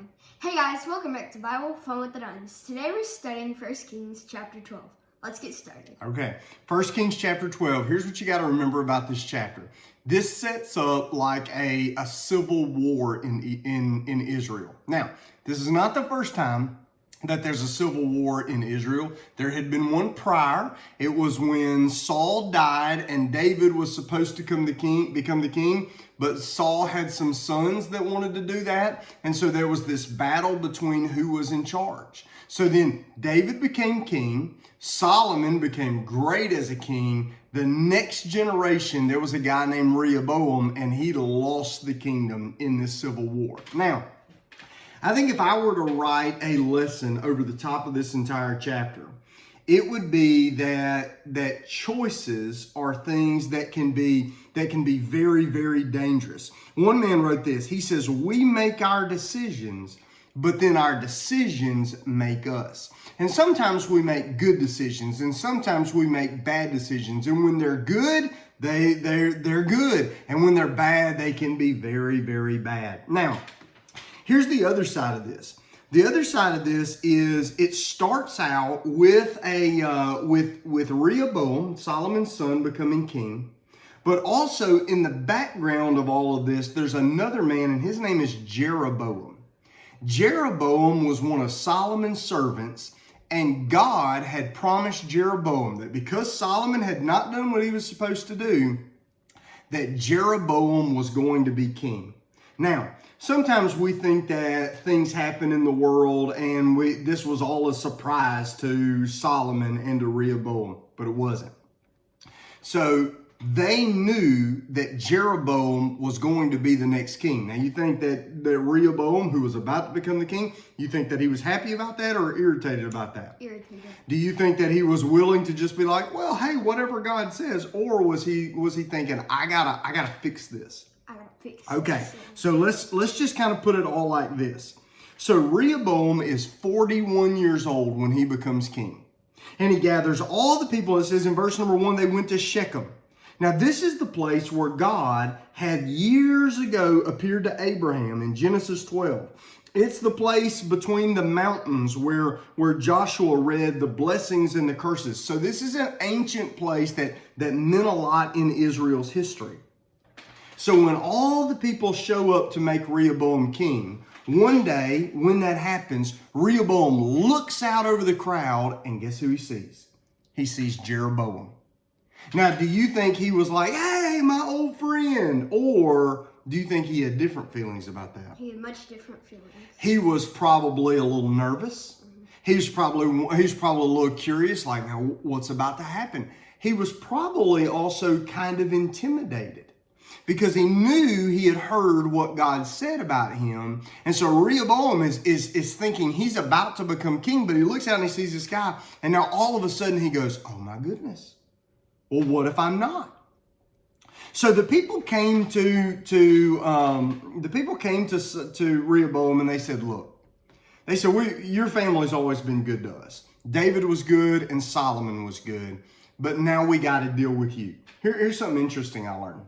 going. Hey guys, welcome back to Bible Fun with the Duns. Today we're studying 1 Kings chapter 12. Let's get started. Okay, 1 Kings chapter 12. Here's what you got to remember about this chapter. This sets up like a civil war in Israel. Now, this is not the first time that there's a civil war in Israel. There had been one prior. It was when Saul died and David was supposed to become the king, but Saul had some sons that wanted to do that. And so there was this battle between who was in charge. So then David became king. Solomon became great as a king. The next generation, there was a guy named Rehoboam, and he lost the kingdom in this civil war. Now, I think if I were to write a lesson over the top of this entire chapter, it would be that choices are things that can be very, very dangerous. One man wrote this. He says, "We make our decisions, but then our decisions make us." And sometimes we make good decisions, and sometimes we make bad decisions. And when they're good, they're good, and when they're bad, they can be very, very bad. Now, here's the other side of this. The other side of this is it starts out with with Rehoboam, Solomon's son, becoming king. But also in the background of all of this, there's another man, and his name is Jeroboam. Jeroboam was one of Solomon's servants, and God had promised Jeroboam that because Solomon had not done what he was supposed to do, that Jeroboam was going to be king. Now, sometimes we think that things happen in the world and this was all a surprise to Solomon and to Rehoboam, but it wasn't. So they knew that Jeroboam was going to be the next king. Now, you think that Rehoboam, who was about to become the king, you think that he was happy about that or irritated about that? Irritated. Do you think that he was willing to just be like, well, hey, whatever God says, or was he thinking, I gotta fix this? Okay, so let's just kind of put it all like this. So Rehoboam is 41 years old when he becomes king. And he gathers all the people. It says in verse number 1, they went to Shechem. Now this is the place where God had years ago appeared to Abraham in Genesis 12. It's the place between the mountains where Joshua read the blessings and the curses. So this is an ancient place that meant a lot in Israel's history. So when all the people show up to make Rehoboam king, one day when that happens, Rehoboam looks out over the crowd and guess who he sees? He sees Jeroboam. Now, do you think he was like, hey, my old friend? Or do you think he had different feelings about that? He had much different feelings. He was probably a little nervous. He was probably a little curious, like, now what's about to happen? He was probably also kind of intimidated, because he knew he had heard what God said about him. And so Rehoboam is thinking he's about to become king, but he looks out and he sees this guy. And now all of a sudden he goes, oh my goodness. Well, what if I'm not? So the people came to Rehoboam and they said, look, they said, your family's always been good to us. David was good and Solomon was good, but now we got to deal with you. Here's something interesting I learned.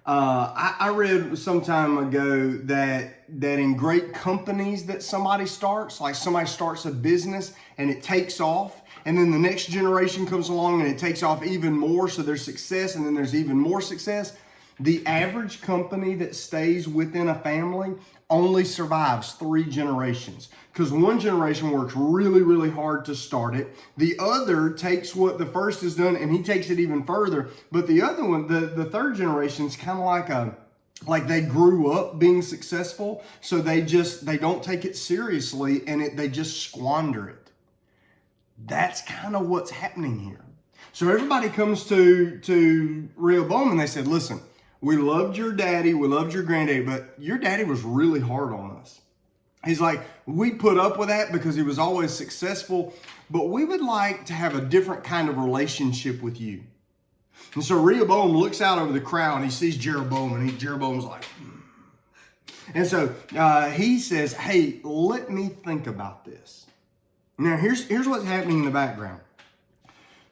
I read some time ago that in great companies that somebody starts, like somebody starts a business and it takes off, and then the next generation comes along and it takes off even more, so there's success and then there's even more success. The average company that stays within a family only survives 3 generations, because one generation works really, really hard to start it. The other takes what the first has done and he takes it even further. But the other one, the third generation is kind of like they grew up being successful, so they don't take it seriously and they just squander it. That's kind of what's happening here. So everybody comes to Rehoboam and they said, listen, we loved your daddy, we loved your granddaddy, but your daddy was really hard on us. He's like, we put up with that because he was always successful, but we would like to have a different kind of relationship with you. And so Rehoboam looks out over the crowd and he sees Jeroboam, and Jeroboam's like, And so he says, hey, let me think about this. Now here's what's happening in the background.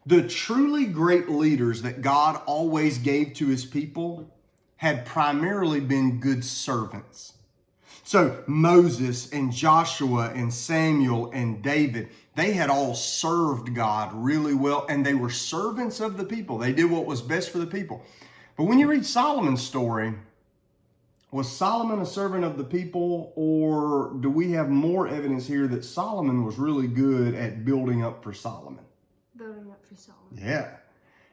The truly great leaders that God always gave to his people had primarily been good servants. So Moses and Joshua and Samuel and David, they had all served God really well, and they were servants of the people. They did what was best for the people. But when you read Solomon's story, was Solomon a servant of the people, or do we have more evidence here that Solomon was really good at building up for Solomon? Building up for Solomon. Yeah.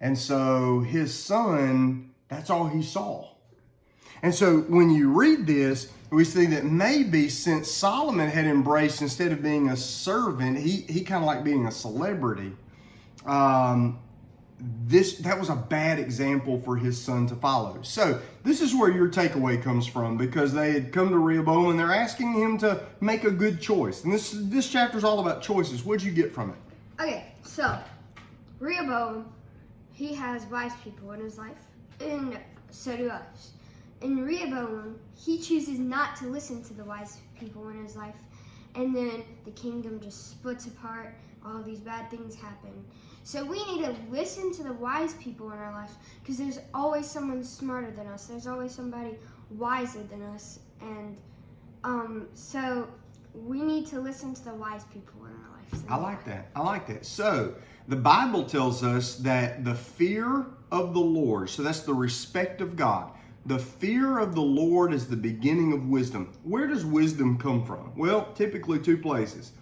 And so his son, that's all he saw. And so when you read this, we see that maybe since Solomon had embraced, instead of being a servant, he kind of like being a celebrity. That was a bad example for his son to follow. So this is where your takeaway comes from, because they had come to Rehoboam and they're asking him to make a good choice. And this chapter is all about choices. What did you get from it? Okay, so Rehoboam, he has wise people in his life, and so do us. And Rehoboam, he chooses not to listen to the wise people in his life, and then the kingdom just splits apart. All these bad things happen. So we need to listen to the wise people in our lives, because there's always someone smarter than us. There's always somebody wiser than us, and so we need to listen to the wise people in our lives. I like that. So the Bible tells us that the fear of the Lord, so that's the respect of God. The fear of the Lord is the beginning of wisdom. Where does wisdom come from? Well, typically two places.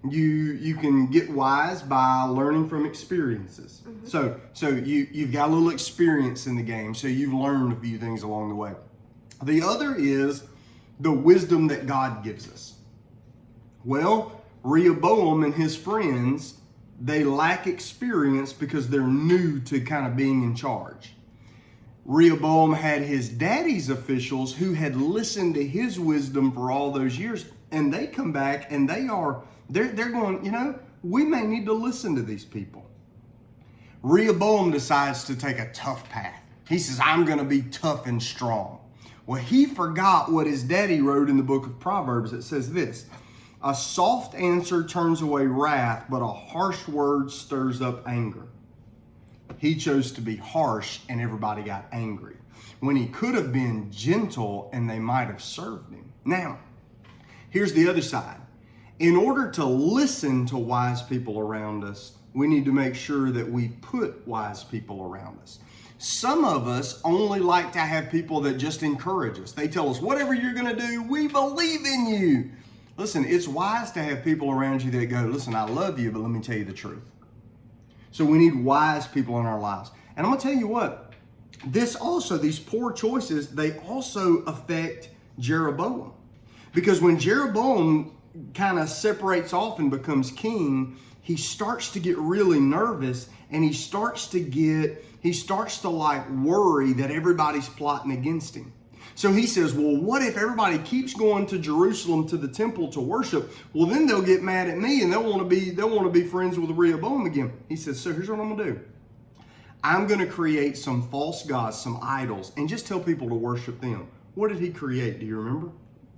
You can get wise by learning from experiences. Mm-hmm. So you've got a little experience in the game, so you've learned a few things along the way. The other is the wisdom that God gives us. Well, Rehoboam and his friends, they lack experience because they're new to kind of being in charge. Rehoboam had his daddy's officials who had listened to his wisdom for all those years, and they come back and they're going, we may need to listen to these people. Rehoboam decides to take a tough path. He says, I'm going to be tough and strong. Well, he forgot what his daddy wrote in the book of Proverbs. It says this: a soft answer turns away wrath, but a harsh word stirs up anger. He chose to be harsh and everybody got angry, when he could have been gentle and they might have served him. Now, here's the other side. In order to listen to wise people around us, we need to make sure that we put wise people around us. Some of us only like to have people that just encourage us. They tell us, whatever you're going to do, we believe in you. Listen, it's wise to have people around you that go, listen, I love you, but let me tell you the truth. So we need wise people in our lives. And I'm going to tell you what, these poor choices, they also affect Jeroboam. Because when Jeroboam kind of separates off and becomes king, he starts to get really nervous, and he starts to worry that everybody's plotting against him. So he says, well, what if everybody keeps going to Jerusalem to the temple to worship? Well, then they'll get mad at me and they'll want to be friends with Rehoboam again. He says, so here's what I'm going to do. I'm going to create some false gods, some idols, and just tell people to worship them. What did he create? Do you remember?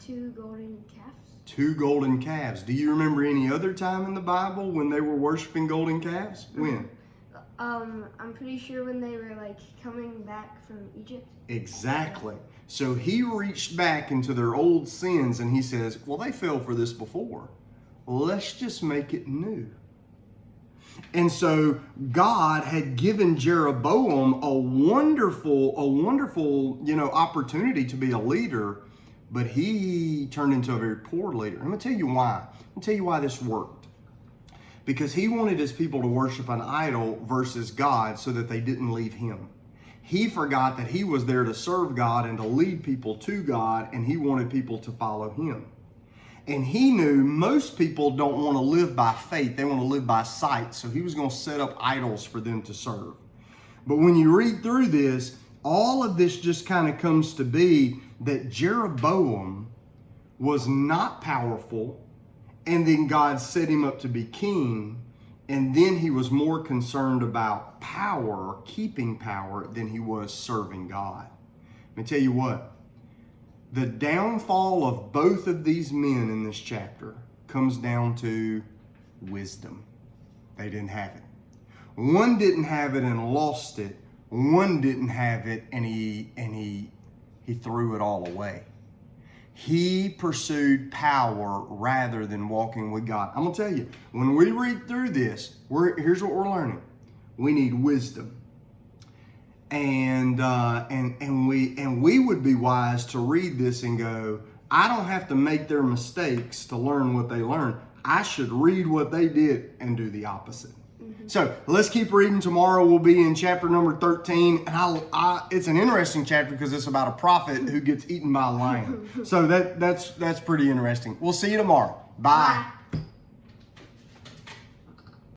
2 golden calves. 2 golden calves. Do you remember any other time in the Bible when they were worshiping golden calves? When? I'm pretty sure when they were coming back from Egypt. Exactly. So he reached back into their old sins and he says, well, they fell for this before. Let's just make it new. And so God had given Jeroboam a wonderful, opportunity to be a leader, but he turned into a very poor leader. I'm going to tell you why. I'm going to tell you why this worked. Because he wanted his people to worship an idol versus God so that they didn't leave him. He forgot that he was there to serve God and to lead people to God, and he wanted people to follow him. And he knew most people don't want to live by faith. They want to live by sight. So he was going to set up idols for them to serve. But when you read through this, all of this just kind of comes to be that Jeroboam was not powerful, and then God set him up to be king, and then he was more concerned about power, keeping power, than he was serving God. Let me tell you what, the downfall of both of these men in this chapter comes down to wisdom. They didn't have it. One didn't have it and lost it. One didn't have it and he threw it all away. He pursued power rather than walking with God. I'm going to tell you, when we read through this, here's what we're learning. We need wisdom. And we would be wise to read this and go, I don't have to make their mistakes to learn what they learned. I should read what they did and do the opposite. So let's keep reading. Tomorrow we'll be in chapter number 13. And it's an interesting chapter because it's about a prophet who gets eaten by a lion. So that's pretty interesting. We'll see you tomorrow. Bye. Bye.